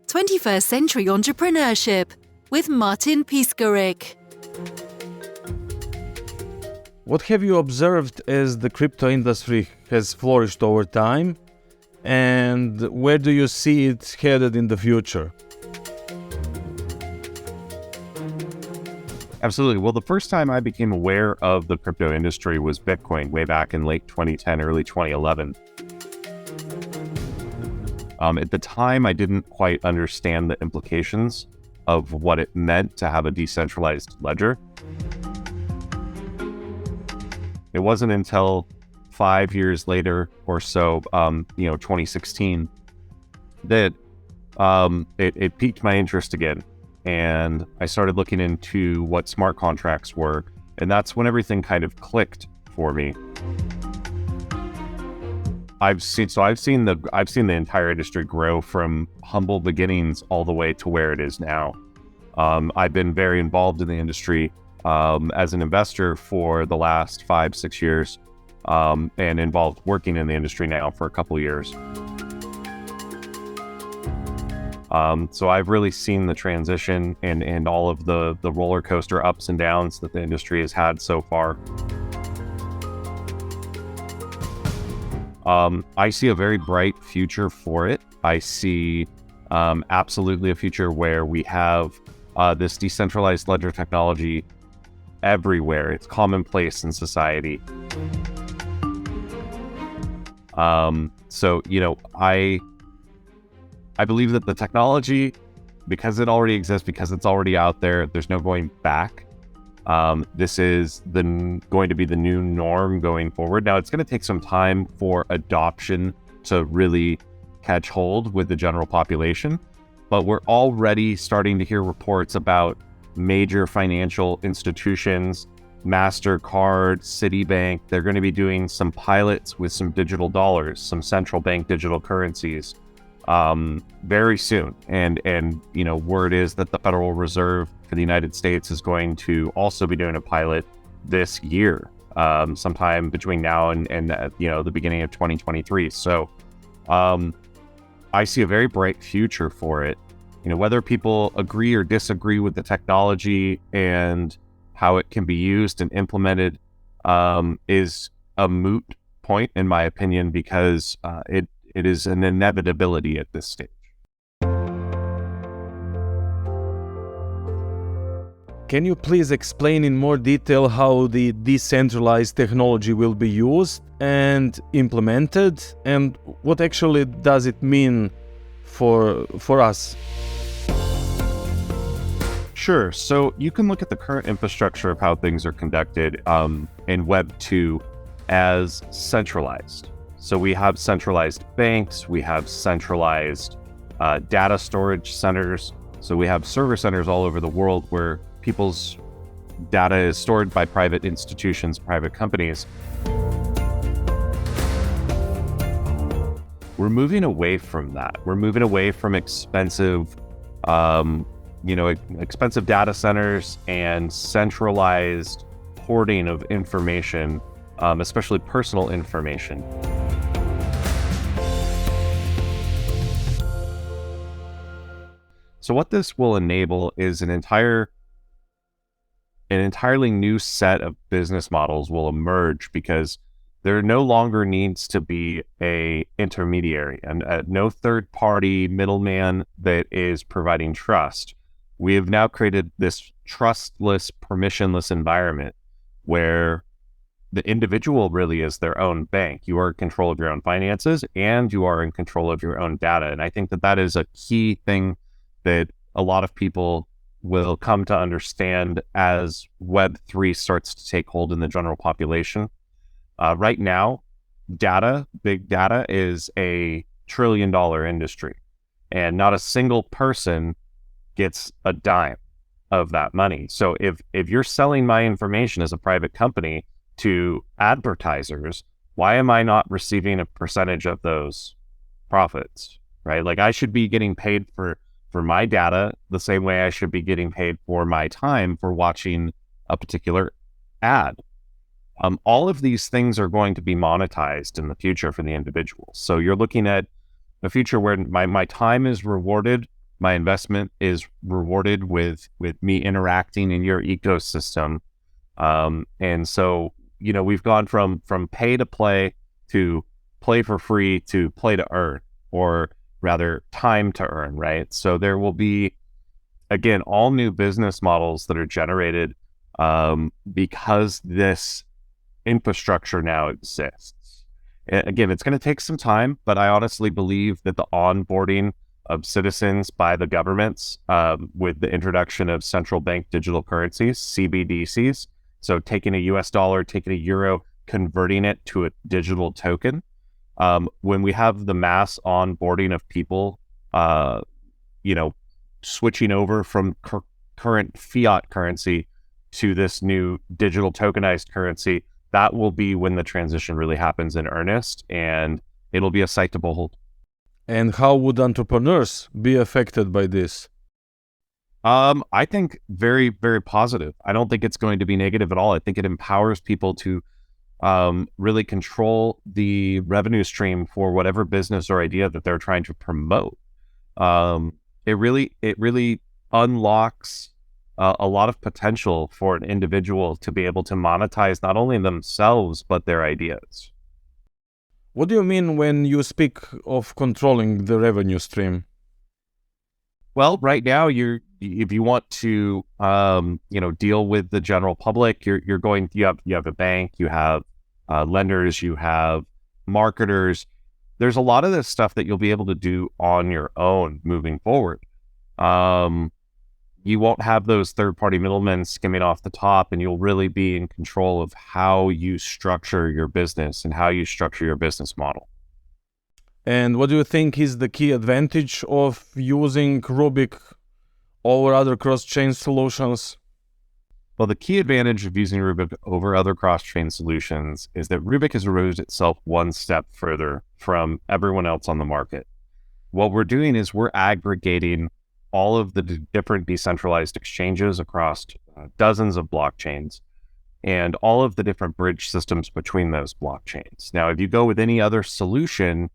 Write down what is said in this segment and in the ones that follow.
21st Century Entrepreneurship with Martin Piskarik. What have you observed as the crypto industry has flourished over time, and where do you see it headed in the future? Absolutely. Well, the first time I became aware of the crypto industry was Bitcoin way back in late 2010, early 2011. At the time, I didn't quite understand the implications of what it meant to have a decentralized ledger. It wasn't until 5 years later or so, 2016, that it piqued my interest again. And I started looking into what smart contracts were. And that's when everything kind of clicked for me. I've seen the entire industry grow from humble beginnings all the way to where it is now. I've been very involved in the industry as an investor for the last 5-6 years, and involved working in the industry now for a couple of years. So I've really seen the transition and all of the roller coaster ups and downs that the industry has had so far. I see a very bright future for it. I see absolutely a future where we have this decentralized ledger technology everywhere. It's commonplace in society. I believe that the technology, because it already exists, because it's already out there, there's no going back. This is going to be the new norm going forward. Now, it's going to take some time for adoption to really catch hold with the general population, but we're already starting to hear reports about major financial institutions, MasterCard, Citibank. They're going to be doing some pilots with some digital dollars, some central bank digital currencies, very soon. And word is that the Federal Reserve for the United States is going to also be doing a pilot this year, sometime between now and the beginning of 2023. So I see a very bright future for it. Whether people agree or disagree with the technology and how it can be used and implemented is a moot point, in my opinion, because it is an inevitability at this stage. Can you please explain in more detail how the decentralized technology will be used and implemented, and what actually does it mean for us? Sure. So you can look at the current infrastructure of how things are conducted in Web 2 as centralized. So we have centralized banks, we have centralized data storage centers. So we have server centers all over the world where people's data is stored by private institutions, private companies. We're moving away from that. We're moving away from expensive data centers and centralized hoarding of information, especially personal information. So what this will enable is an entirely new set of business models will emerge, because there no longer needs to be a intermediary and no third party middleman that is providing trust. We have now created this trustless, permissionless environment where the individual really is their own bank. You are in control of your own finances and you are in control of your own data. And I think that is a key thing that a lot of people will come to understand as Web3 starts to take hold in the general population. Right now, big data is a $1 trillion industry, and not a single person gets a dime of that money. So if you're selling my information as a private company to advertisers, why am I not receiving a percentage of those profits, right? Like, I should be getting paid for my data the same way I should be getting paid for my time for watching a particular ad. All of these things are going to be monetized in the future for the individual. So you're looking at a future where my time is rewarded My investment is rewarded with me interacting in your ecosystem. And so, we've gone from pay to play to play for free to play to earn, or rather time to earn, right? So there will be, again, all new business models that are generated because this infrastructure now exists. Again, it's going to take some time, but I honestly believe that the onboarding of citizens by the governments with the introduction of central bank digital currencies, CBDCs, so taking a US dollar, taking a euro, converting it to a digital token. When we have the mass onboarding of people, switching over from current fiat currency to this new digital tokenized currency, that will be when the transition really happens in earnest, and it'll be a sight to behold. And how would entrepreneurs be affected by this? I think very, very positive. I don't think it's going to be negative at all. I think it empowers people to really control the revenue stream for whatever business or idea that they're trying to promote. It really unlocks a lot of potential for an individual to be able to monetize not only themselves, but their ideas. What do you mean when you speak of controlling the revenue stream? Well, right now, if you want to, deal with the general public, you have a bank, you have lenders, you have marketers. There's a lot of this stuff that you'll be able to do on your own moving forward. You won't have those third-party middlemen skimming off the top, and you'll really be in control of how you structure your business and how you structure your business model. And what do you think is the key advantage of using Rubik over other cross-chain solutions? Well, the key advantage of using Rubik over other cross-chain solutions is that Rubik has removed itself one step further from everyone else on the market. What we're doing is we're aggregating all of the different decentralized exchanges across dozens of blockchains and all of the different bridge systems between those blockchains. Now, if you go with any other solution,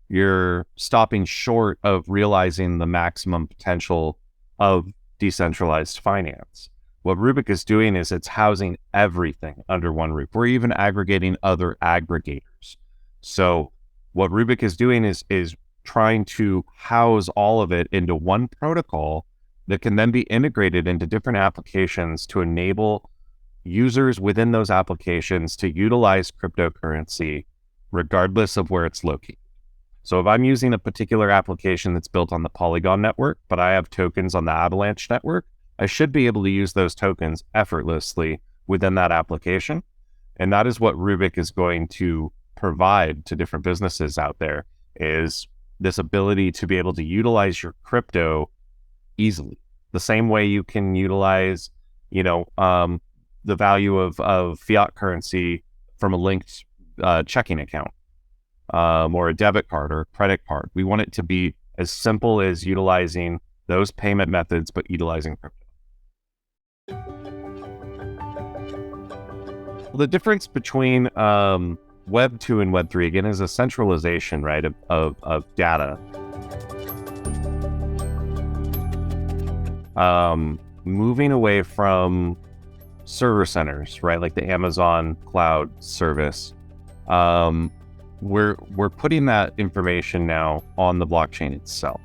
you're stopping short of realizing the maximum potential of decentralized finance. What Rubik is doing is it's housing everything under one roof. We're even aggregating other aggregators. So what Rubik is doing is trying to house all of it into one protocol that can then be integrated into different applications to enable users within those applications to utilize cryptocurrency regardless of where it's located. So if I'm using a particular application that's built on the Polygon network, but I have tokens on the Avalanche network, I should be able to use those tokens effortlessly within that application. And that is what Rubik is going to provide to different businesses out there, is this ability to be able to utilize your crypto easily. The same way you can utilize, the value of fiat currency from a linked checking account or a debit card or a credit card. We want it to be as simple as utilizing those payment methods, but utilizing crypto. Well, the difference between Web 2 and Web 3, again, is a centralization, right, of data. Moving away from server centers, right, like the Amazon cloud service. We're putting that information now on the blockchain itself.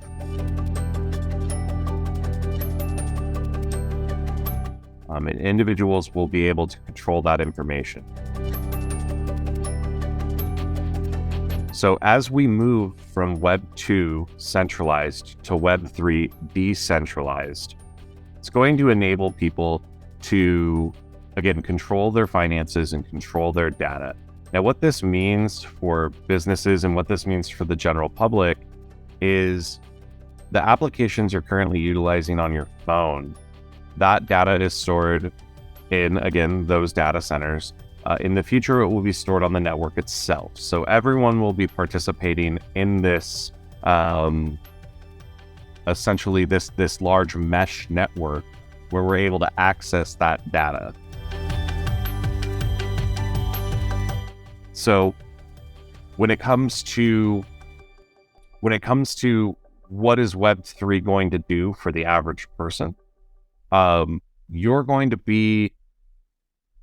And individuals will be able to control that information. So as we move from Web 2 centralized to Web 3 decentralized, it's going to enable people to, again, control their finances and control their data. Now, what this means for businesses and what this means for the general public is the applications you're currently utilizing on your phone. That data is stored in, again, those data centers. In the future, it will be stored on the network itself. So everyone will be participating in this, essentially this large mesh network where we're able to access that data. So when it comes to what is Web3 going to do for the average person? You're going to be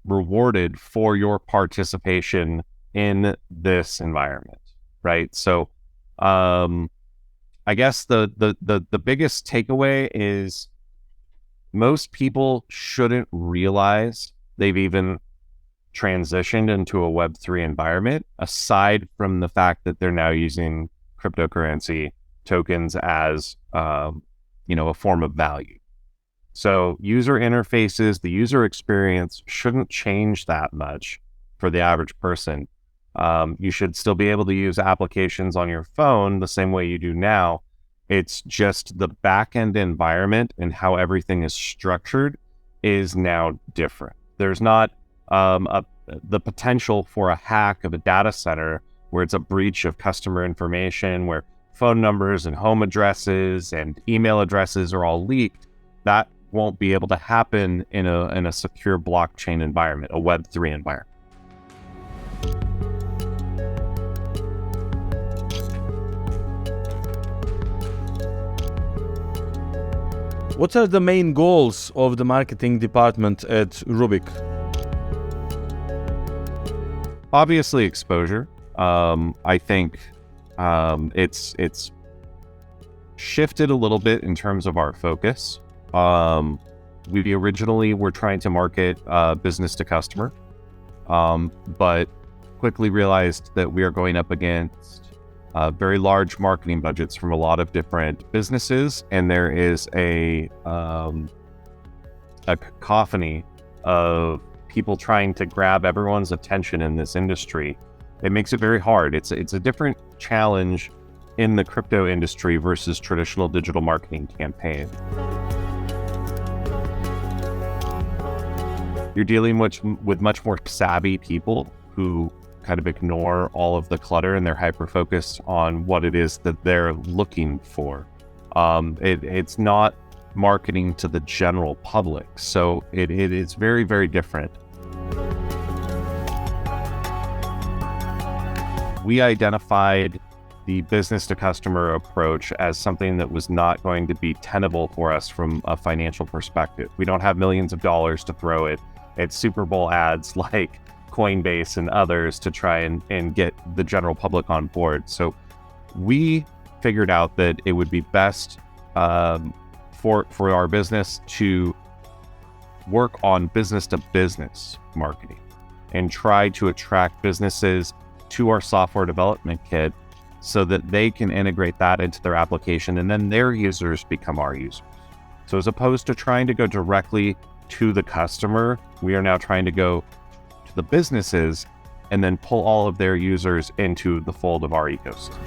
rewarded for your participation in this environment, right? So, I guess the biggest takeaway is most people shouldn't realize they've even transitioned into a Web3 environment, aside from the fact that they're now using cryptocurrency tokens as, a form of value. So user interfaces, the user experience shouldn't change that much for the average person. You should still be able to use applications on your phone the same way you do now. It's just the back-end environment and how everything is structured is now different. There's not the potential for a hack of a data center where it's a breach of customer information, where phone numbers and home addresses and email addresses are all leaked. That won't be able to happen in a secure blockchain environment, a Web3 environment. What are the main goals of the marketing department at Rubik? Obviously, exposure. I think it's shifted a little bit in terms of our focus. We originally were trying to market business to customer, but quickly realized that we are going up against very large marketing budgets from a lot of different businesses, and there is a cacophony of people trying to grab everyone's attention in this industry. It makes it very hard. It's a different challenge in the crypto industry versus traditional digital marketing campaign. You're dealing with much more savvy people who kind of ignore all of the clutter and they're hyper-focused on what it is that they're looking for. It's not marketing to the general public, so it is very, very different. We identified the business to customer approach as something that was not going to be tenable for us from a financial perspective. We don't have millions of dollars to throw at Super Bowl ads like Coinbase and others to try and get the general public on board. So we figured out that it would be best for our business to work on business to business marketing and try to attract businesses to our software development kit so that they can integrate that into their application and then their users become our users. So as opposed to trying to go directly to the customer, we are now trying to go to the businesses and then pull all of their users into the fold of our ecosystem.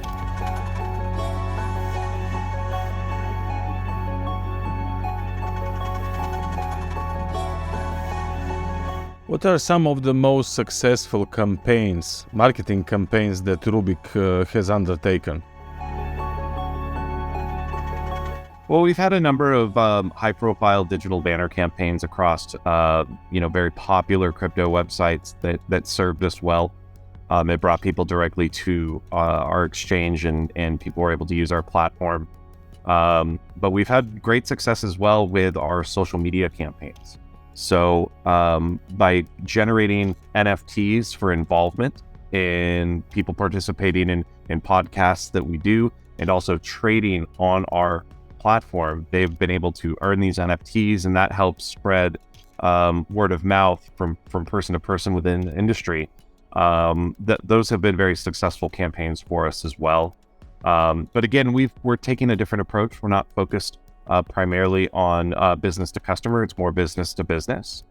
What are some of the most successful campaigns, marketing campaigns that Rubik has undertaken? Well, we've had a number of high-profile digital banner campaigns across, very popular crypto websites that served us well. It brought people directly to our exchange, and people were able to use our platform. But we've had great success as well with our social media campaigns. So by generating NFTs for involvement in people participating in podcasts that we do, and also trading on our platform, they've been able to earn these NFTs, and that helps spread word of mouth from person to person within the industry. Those have been very successful campaigns for us as well. But again, we're taking a different approach. We're not focused primarily on business to customer. It's more business to business.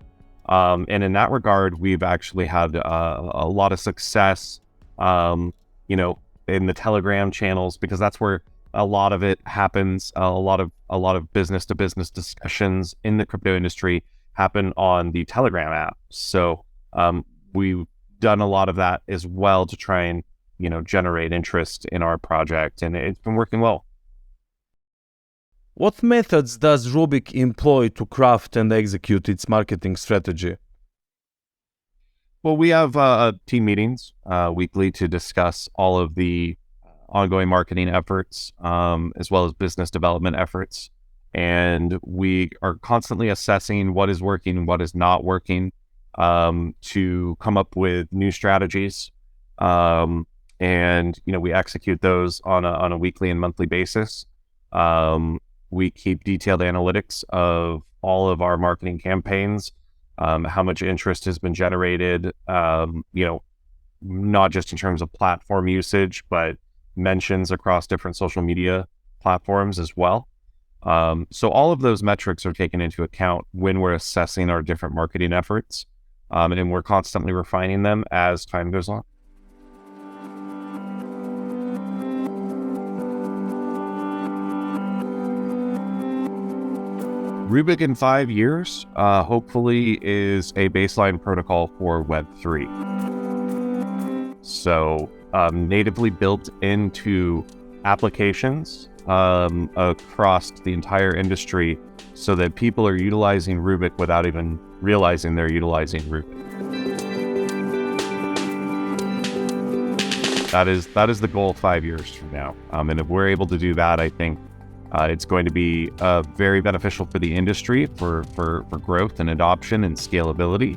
And in that regard, we've actually had a lot of success, in the Telegram channels, because that's where a lot of it happens. A lot of business to business discussions in the crypto industry happen on the Telegram app. So we've done a lot of that as well to try and generate interest in our project, and it's been working well. What methods does Rubik employ to craft and execute its marketing strategy? Well, we have team meetings weekly to discuss all of the ongoing marketing efforts, as well as business development efforts. And we are constantly assessing what is working and what is not working, to come up with new strategies. And we execute those on a weekly and monthly basis. We keep detailed analytics of all of our marketing campaigns, how much interest has been generated, not just in terms of platform usage, but mentions across different social media platforms as well. So all of those metrics are taken into account when we're assessing our different marketing efforts, and we're constantly refining them as time goes on. Rubik in 5 years, hopefully, is a baseline protocol for Web3. So natively built into applications across the entire industry, so that people are utilizing Rubik without even realizing they're utilizing Rubik. That is the goal 5 years from now. And if we're able to do that, I think it's going to be very beneficial for the industry, for growth and adoption and scalability.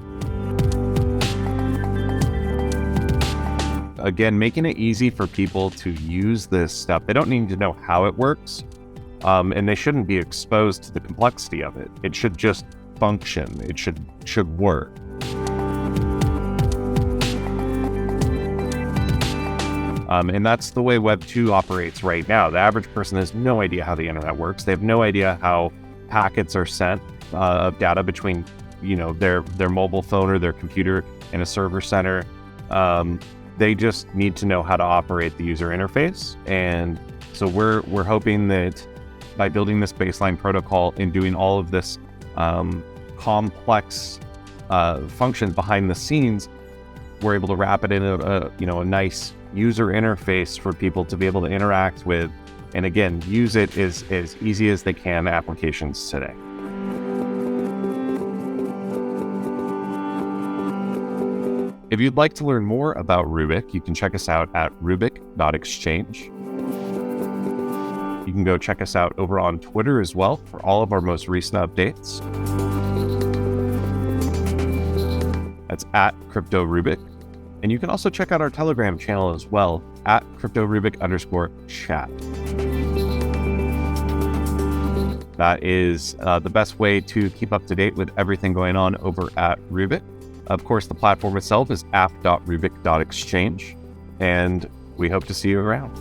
Again, making it easy for people to use this stuff. They don't need to know how it works, and they shouldn't be exposed to the complexity of it. It should just function. It should work. And that's the way Web 2 operates right now. The average person has no idea how the internet works. They have no idea how packets are sent of data between, their mobile phone or their computer in a server center. They just need to know how to operate the user interface. And so we're hoping that by building this baseline protocol and doing all of this complex functions behind the scenes, we're able to wrap it in a nice user interface for people to be able to interact with, and again, use it as easy as they can applications today. If you'd like to learn more about Rubik, you can check us out at rubik.exchange. You can go check us out over on Twitter as well for all of our most recent updates. That's at CryptoRubik. And you can also check out our Telegram channel as well at CryptoRubik_chat. That is the best way to keep up to date with everything going on over at Rubik. Of course, the platform itself is app.rubik.exchange, and we hope to see you around.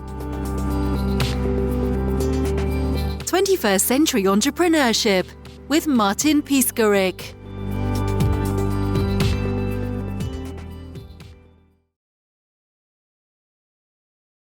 21st Century Entrepreneurship with Martin Piskarik.